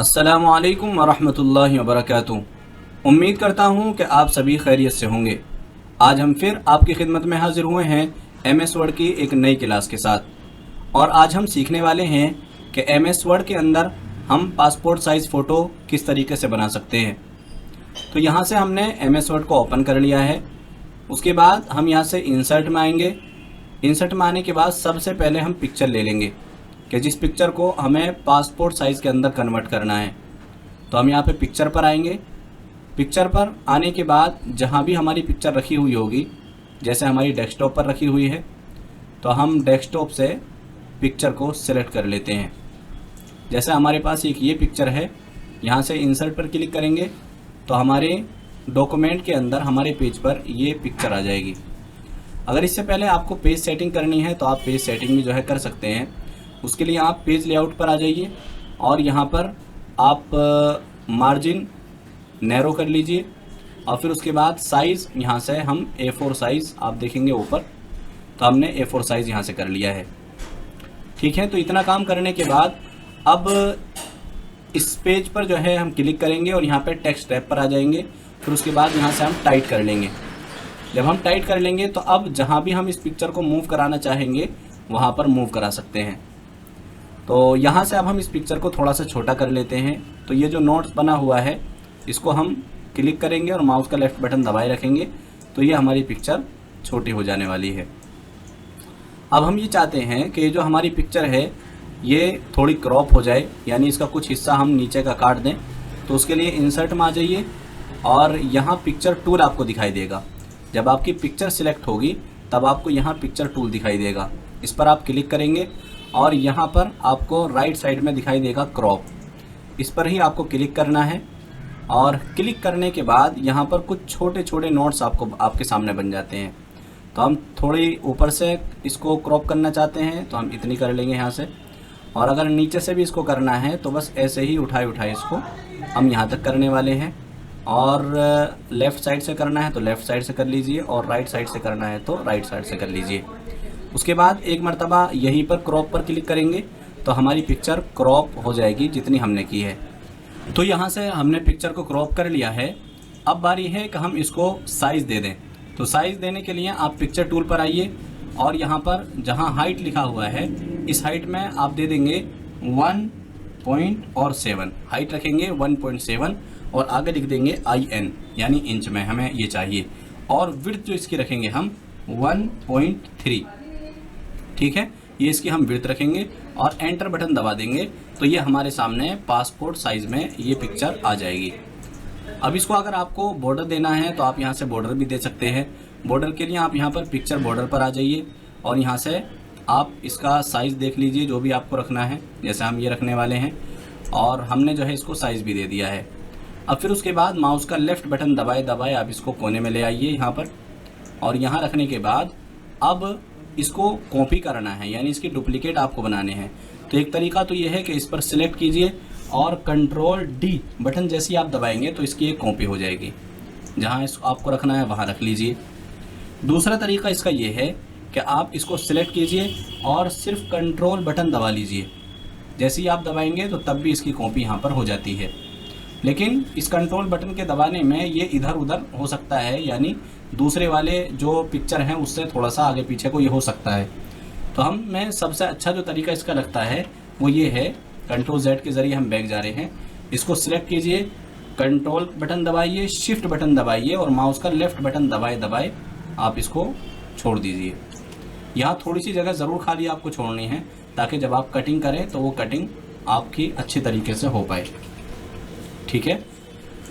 अस्सलामुअलैकुम वरहमतुल्लाहि वबरकातुहू। उम्मीद करता हूँ कि आप सभी खैरियत से होंगे। आज हम फिर आपकी खिदमत में हाजिर हुए हैं MS वर्ड की एक नई क्लास के साथ। और आज हम सीखने वाले हैं कि MS वर्ड के अंदर हम पासपोर्ट साइज़ फ़ोटो किस तरीके से बना सकते हैं। तो यहाँ से हमने MS वर्ड को ओपन कर लिया है। उसके बाद हम यहाँ से इंसर्ट में आएंगे। इंसर्ट में आने के बाद सबसे पहले हम पिक्चर ले लेंगे कि जिस पिक्चर को हमें पासपोर्ट साइज़ के अंदर कन्वर्ट करना है। तो हम यहाँ पे पिक्चर पर आएंगे। पिक्चर पर आने के बाद जहाँ भी हमारी पिक्चर रखी हुई होगी, जैसे हमारी डेस्कटॉप पर रखी हुई है, तो हम डेस्कटॉप से पिक्चर को सिलेक्ट कर लेते हैं। जैसे हमारे पास एक ये पिक्चर है, यहाँ से इंसर्ट पर क्लिक करेंगे तो हमारे डॉक्यूमेंट के अंदर हमारे पेज पर ये पिक्चर आ जाएगी। अगर इससे पहले आपको पेज सेटिंग करनी है तो आप पेज सेटिंग भी जो है कर सकते हैं। उसके लिए आप पेज लेआउट पर आ जाइए और यहाँ पर आप मार्जिन नैरो कर लीजिए और फिर उसके बाद साइज़ यहाँ से हम A4 साइज़ आप देखेंगे ऊपर, तो हमने A4 साइज़ यहाँ से कर लिया है। ठीक है, तो इतना काम करने के बाद अब इस पेज पर जो है हम क्लिक करेंगे और यहाँ पे टेक्स्ट टैब पर आ जाएंगे। फिर उसके बाद यहाँ से हम टाइट कर लेंगे। जब हम टाइट कर लेंगे तो अब जहाँ भी हम इस पिक्चर को मूव कराना चाहेंगे वहाँ पर मूव करा सकते हैं। तो यहाँ से अब हम इस पिक्चर को थोड़ा सा छोटा कर लेते हैं। तो ये जो नोट्स बना हुआ है इसको हम क्लिक करेंगे और माउस का लेफ़्ट बटन दबाए रखेंगे तो ये हमारी पिक्चर छोटी हो जाने वाली है। अब हम ये चाहते हैं कि जो हमारी पिक्चर है ये थोड़ी क्रॉप हो जाए, यानी इसका कुछ हिस्सा हम नीचे का काट दें। तो उसके लिए इंसर्ट में आ जाइए और यहाँ पिक्चर टूल आपको दिखाई देगा। जब आपकी पिक्चर सिलेक्ट होगी तब आपको यहाँ पिक्चर टूल दिखाई देगा। इस पर आप क्लिक करेंगे और यहाँ पर आपको राइट साइड में दिखाई देगा क्रॉप। इस पर ही आपको क्लिक करना है और क्लिक करने के बाद यहाँ पर कुछ छोटे छोटे नोट्स आपके सामने बन जाते हैं। तो हम थोड़ी ऊपर से इसको क्रॉप करना चाहते हैं तो हम इतनी कर लेंगे यहाँ से, और अगर नीचे से भी इसको करना है तो बस ऐसे ही उठाए इसको हम यहाँ तक करने वाले हैं। और लेफ़्ट साइड से करना है तो लेफ़्ट साइड से कर लीजिए और राइट साइड से करना है तो राइट साइड से कर लीजिए। उसके बाद एक मर्तबा यहीं पर क्रॉप पर क्लिक करेंगे तो हमारी पिक्चर क्रॉप हो जाएगी जितनी हमने की है। तो यहाँ से हमने पिक्चर को क्रॉप कर लिया है। अब बारी है कि हम इसको साइज़ दे दें। तो साइज़ देने के लिए आप पिक्चर टूल पर आइए और यहाँ पर जहाँ हाइट लिखा हुआ है इस हाइट में आप दे देंगे 1.7 हाइट रखेंगे 1.7 और आगे लिख देंगे IN यानी इंच में हमें ये चाहिए, और विड्थ जो इसकी रखेंगे हम 1.3। ठीक है, ये इसकी हम विड्थ रखेंगे और एंटर बटन दबा देंगे तो ये हमारे सामने पासपोर्ट साइज़ में ये पिक्चर आ जाएगी। अब इसको अगर आपको बॉर्डर देना है तो आप यहाँ से बॉर्डर भी दे सकते हैं। बॉर्डर के लिए आप यहाँ पर पिक्चर बॉर्डर पर आ जाइए और यहाँ से आप इसका साइज़ देख लीजिए जो भी आपको रखना है। जैसे हम ये रखने वाले हैं और हमने जो है इसको साइज़ भी दे दिया है। अब फिर उसके बाद माउस का लेफ़्ट बटन दबाए आप इसको कोने में ले आइए यहाँ पर, और यहाँ रखने के बाद अब इसको कॉपी करना है, यानी इसकी डुप्लीकेट आपको बनाने हैं। तो एक तरीका तो ये है कि इस पर सिलेक्ट कीजिए और कंट्रोल D बटन जैसे आप दबाएंगे तो इसकी एक कॉपी हो जाएगी। जहाँ इसको आपको रखना है वहाँ रख लीजिए। दूसरा तरीका इसका ये है कि आप इसको सिलेक्ट कीजिए और सिर्फ कंट्रोल बटन दबा लीजिए। जैसे ही आप दबाएंगे तो तब भी इसकी कॉपी यहाँ पर हो जाती है। लेकिन इस कंट्रोल बटन के दबाने में ये इधर उधर हो सकता है, यानी दूसरे वाले जो पिक्चर हैं उससे थोड़ा सा आगे पीछे को ये हो सकता है। तो हमें सबसे अच्छा जो तरीका इसका लगता है वो ये है, कंट्रोल Z के ज़रिए हम बैक जा रहे हैं। इसको सिलेक्ट कीजिए, कंट्रोल बटन दबाइए, शिफ्ट बटन दबाइए और माउस का लेफ़्ट बटन दबाए आप इसको छोड़ दीजिए। यहाँ थोड़ी सी जगह ज़रूर खाली आपको छोड़नी है ताकि जब आप कटिंग करें तो वो कटिंग आपकी अच्छी तरीके से हो पाए। ठीक है,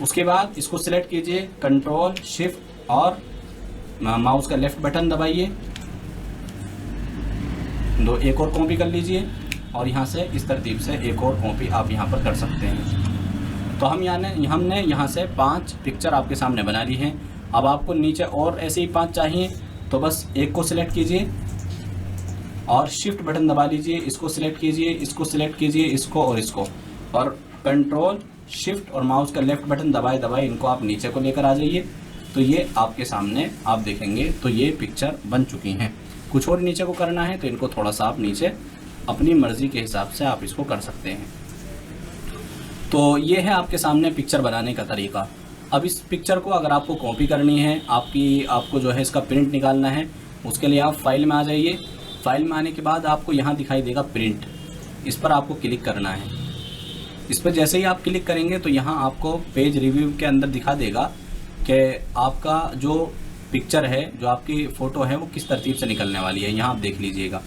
उसके बाद इसको सिलेक्ट कीजिए, कंट्रोल शिफ्ट और माउस का लेफ़्ट बटन दबाइए, एक और कॉपी कर लीजिए और यहाँ से इस तरतीब से एक और कॉपी आप यहाँ पर कर सकते हैं। तो हमने यहाँ से 5 पिक्चर आपके सामने बना ली हैं। अब आपको नीचे और ऐसे ही 5 चाहिए तो बस एक को सिलेक्ट कीजिए और शिफ्ट बटन दबा लीजिए, इसको सिलेक्ट कीजिए, इसको सिलेक्ट कीजिए, इसको और इसको, और कंट्रोल शिफ्ट और माउस का लेफ़्ट बटन दबाए इनको आप नीचे को लेकर आ जाइए। तो ये आपके सामने आप देखेंगे तो ये पिक्चर बन चुकी हैं। कुछ और नीचे को करना है तो इनको थोड़ा सा आप नीचे अपनी मर्ज़ी के हिसाब से आप इसको कर सकते हैं। तो ये है आपके सामने पिक्चर बनाने का तरीका। अब इस पिक्चर को अगर आपको कॉपी करनी है, आपको जो है इसका प्रिंट निकालना है, उसके लिए आप फाइल में आ जाइए। फाइल में आने के बाद आपको यहाँ दिखाई देगा प्रिंट, इस पर आपको क्लिक करना है। इस पर जैसे ही आप क्लिक करेंगे तो यहाँ आपको पेज रिव्यू के अंदर दिखा देगा कि आपका जो पिक्चर है, जो आपकी फ़ोटो है, वो किस तरतीब से निकलने वाली है। यहाँ आप देख लीजिएगा।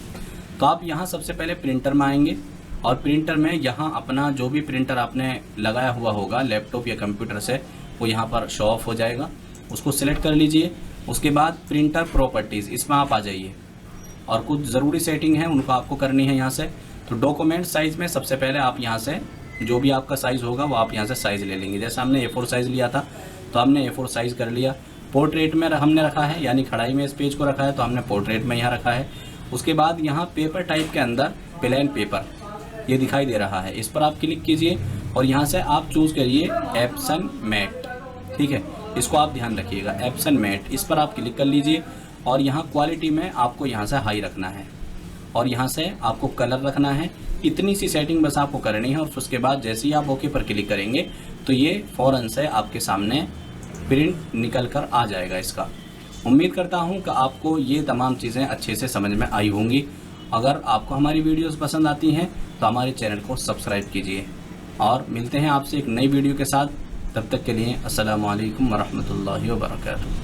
तो आप यहाँ सबसे पहले प्रिंटर में आएंगे और प्रिंटर में यहाँ अपना जो भी प्रिंटर आपने लगाया हुआ होगा लैपटॉप या कंप्यूटर से, वो यहाँ पर शो ऑफ हो जाएगा। उसको सिलेक्ट कर लीजिए। उसके बाद प्रिंटर प्रॉपर्टीज़, इसमें आप आ जाइए और कुछ ज़रूरी सेटिंग है उनको आपको करनी है यहाँ से। तो डॉक्यूमेंट साइज़ में सबसे पहले आप यहाँ से जो भी आपका साइज़ होगा वो आप यहाँ से साइज़ ले लेंगे। जैसे हमने A4 साइज़ लिया था तो हमने A4 साइज़ कर लिया। पोर्ट्रेट में हमने रखा है, यानी खड़ाई में इस पेज को रखा है तो हमने पोर्ट्रेट में यहाँ रखा है। उसके बाद यहाँ पेपर टाइप के अंदर प्लेन पेपर ये दिखाई दे रहा है, इस पर आप क्लिक कीजिए और यहाँ से आप चूज़ करिए एप्सन मैट। ठीक है, इसको आप ध्यान रखिएगा, एप्सन मैट, इस पर आप क्लिक कर लीजिए और यहाँ क्वालिटी में आपको यहाँ से हाई रखना है और यहाँ से आपको कलर रखना है। इतनी सी सेटिंग बस आपको करनी है और उसके बाद जैसे ही आप ओके पर क्लिक करेंगे तो ये फ़ौरन से आपके सामने प्रिंट निकल कर आ जाएगा इसका। उम्मीद करता हूँ कि आपको ये तमाम चीज़ें अच्छे से समझ में आई होंगी। अगर आपको हमारी वीडियोस पसंद आती हैं तो हमारे चैनल को सब्सक्राइब कीजिए और मिलते हैं आपसे एक नई वीडियो के साथ। तब तक के लिए अस्सलामु अलैकुम वरहमतुल्लाहि वबरकातुहू।